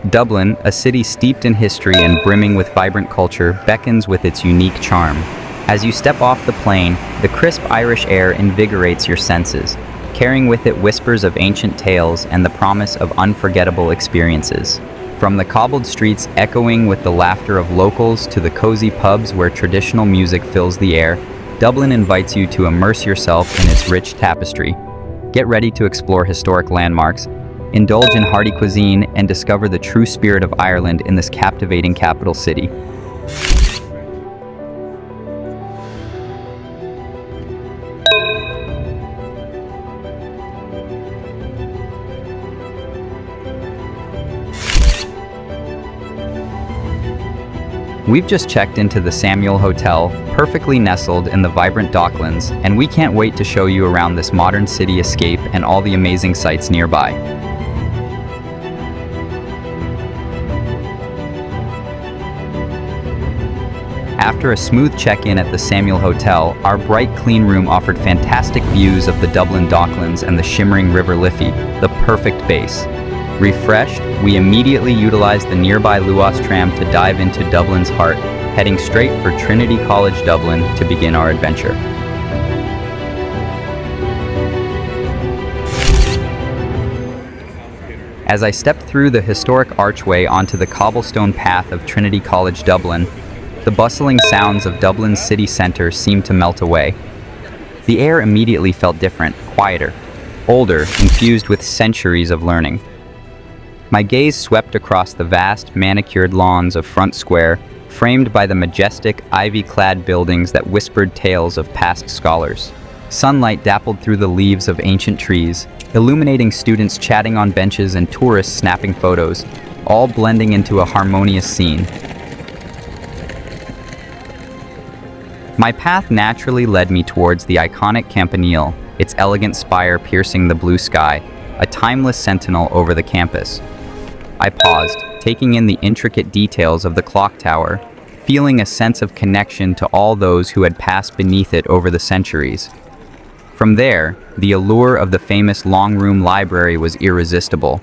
Dublin, a city steeped in history and brimming with vibrant culture, beckons with its unique charm. As you step off the plane, the crisp Irish air invigorates your senses, carrying with it whispers of ancient tales and the promise of unforgettable experiences. From the cobbled streets echoing with the laughter of locals to the cozy pubs where traditional music fills the air, Dublin invites you to immerse yourself in its rich tapestry. Get ready to explore historic landmarks, indulge in hearty cuisine, and discover the true spirit of Ireland in this captivating capital city. We've just checked into the Samuel Hotel, perfectly nestled in the vibrant docklands, and we can't wait to show you around this modern city escape and all the amazing sights nearby. After a smooth check-in at the Samuel Hotel, our bright clean room offered fantastic views of the Dublin Docklands and the shimmering River Liffey, the perfect base. Refreshed, we immediately utilized the nearby Luas tram to dive into Dublin's heart, heading straight for Trinity College Dublin to begin our adventure. As I stepped through the historic archway onto the cobblestone path of Trinity College Dublin, the bustling sounds of Dublin's city centre seemed to melt away. The air immediately felt different, quieter, older, infused with centuries of learning. My gaze swept across the vast, manicured lawns of Front Square, framed by the majestic, ivy-clad buildings that whispered tales of past scholars. Sunlight dappled through the leaves of ancient trees, illuminating students chatting on benches and tourists snapping photos, all blending into a harmonious scene. My path naturally led me towards the iconic Campanile, its elegant spire piercing the blue sky, a timeless sentinel over the campus. I paused, taking in the intricate details of the clock tower, feeling a sense of connection to all those who had passed beneath it over the centuries. From there, the allure of the famous Long Room Library was irresistible.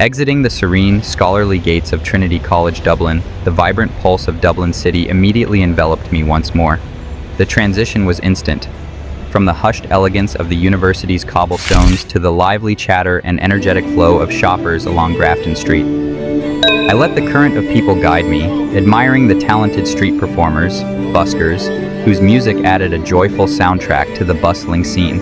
Exiting the serene, scholarly gates of Trinity College Dublin, the vibrant pulse of Dublin City immediately enveloped me once more. The transition was instant. From the hushed elegance of the university's cobblestones to the lively chatter and energetic flow of shoppers along Grafton Street. I let the current of people guide me, admiring the talented street performers, buskers, whose music added a joyful soundtrack to the bustling scene.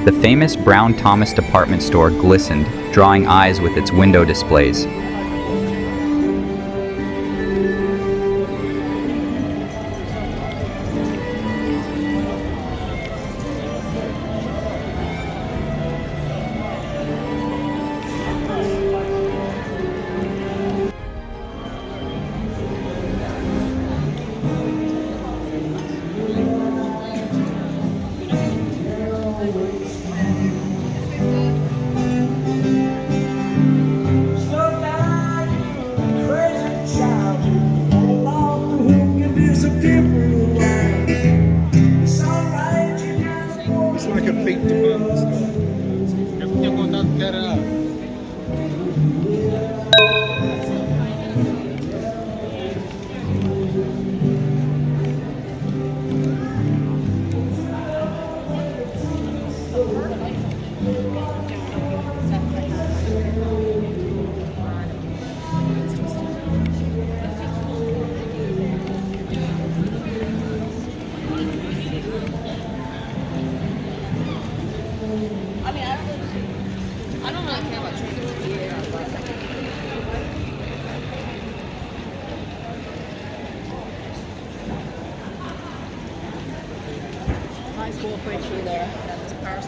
The famous Brown Thomas department store glistened, drawing eyes with its window displays. just walk right through there, and then there's Paris.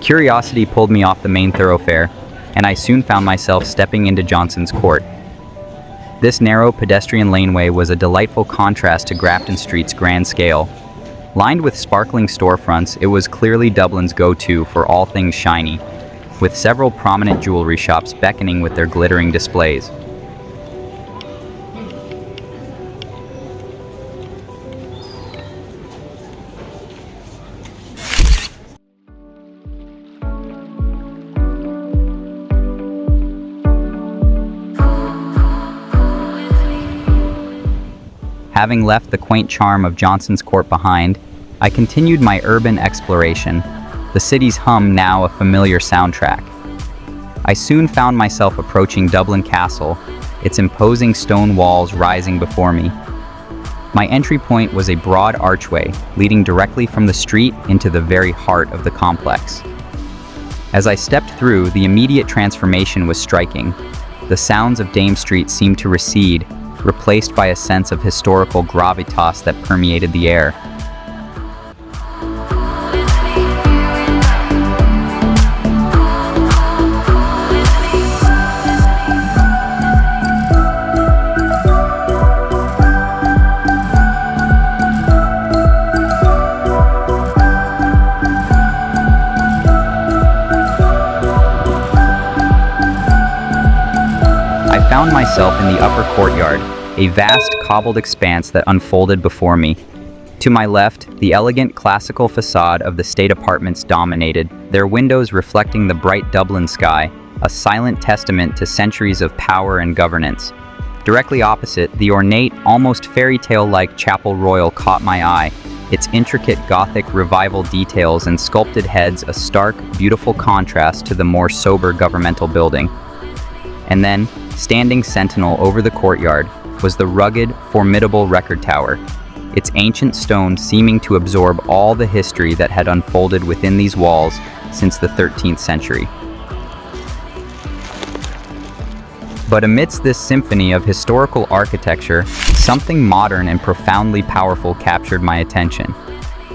Curiosity pulled me off the main thoroughfare, and I soon found myself stepping into Johnson's Court. This narrow pedestrian laneway was a delightful contrast to Grafton Street's grand scale. Lined with sparkling storefronts, it was clearly Dublin's go-to for all things shiny, with several prominent jewelry shops beckoning with their glittering displays. Having left the quaint charm of Johnson's Court behind, I continued my urban exploration, the city's hum now a familiar soundtrack. I soon found myself approaching Dublin Castle, its imposing stone walls rising before me. My entry point was a broad archway leading directly from the street into the very heart of the complex. As I stepped through, the immediate transformation was striking. The sounds of Dame Street seemed to recede, replaced by a sense of historical gravitas that permeated the air. I found myself in the upper courtyard, a vast cobbled expanse that unfolded before me. To my left, the elegant classical facade of the state apartments dominated, their windows reflecting the bright Dublin sky, a silent testament to centuries of power and governance. Directly opposite, the ornate, almost fairy tale-like Chapel Royal caught my eye, its intricate Gothic revival details and sculpted heads a stark, beautiful contrast to the more sober governmental building. And then, standing sentinel over the courtyard, was the rugged, formidable record tower, its ancient stone seeming to absorb all the history that had unfolded within these walls since the 13th century. But amidst this symphony of historical architecture, something modern and profoundly powerful captured my attention.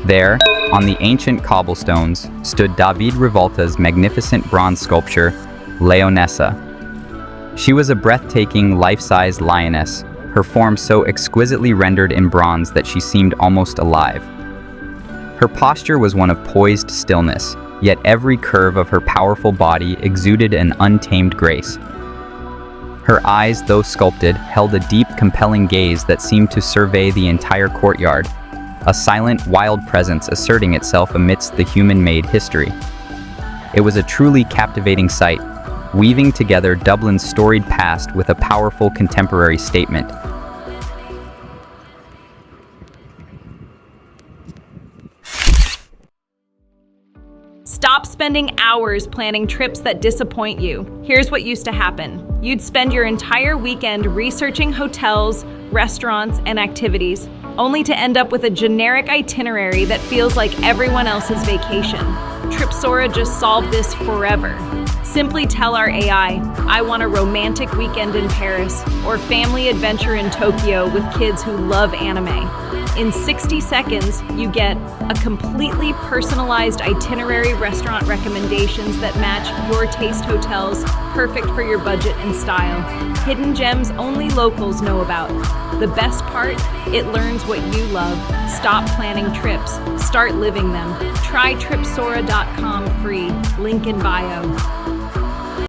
There, on the ancient cobblestones, stood David Rivolta's magnificent bronze sculpture, Leonessa. She was a breathtaking, life-size lioness, her form so exquisitely rendered in bronze that she seemed almost alive. Her posture was one of poised stillness, yet every curve of her powerful body exuded an untamed grace. Her eyes, though sculpted, held a deep, compelling gaze that seemed to survey the entire courtyard, a silent, wild presence asserting itself amidst the human-made history. It was a truly captivating sight, weaving together Dublin's storied past with a powerful contemporary statement. Stop spending hours planning trips that disappoint you. Here's what used to happen. You'd spend your entire weekend researching hotels, restaurants, and activities, only to end up with a generic itinerary that feels like everyone else's vacation. Tripsora just solved this forever. Simply tell our AI, I want a romantic weekend in Paris or family adventure in Tokyo with kids who love anime. In 60 seconds, you get a completely personalized itinerary, restaurant recommendations that match your taste, hotels, perfect for your budget and style. Hidden gems only locals know about. The best part, it learns what you love. Stop planning trips, start living them. Try Tripsora.com free, link in bio.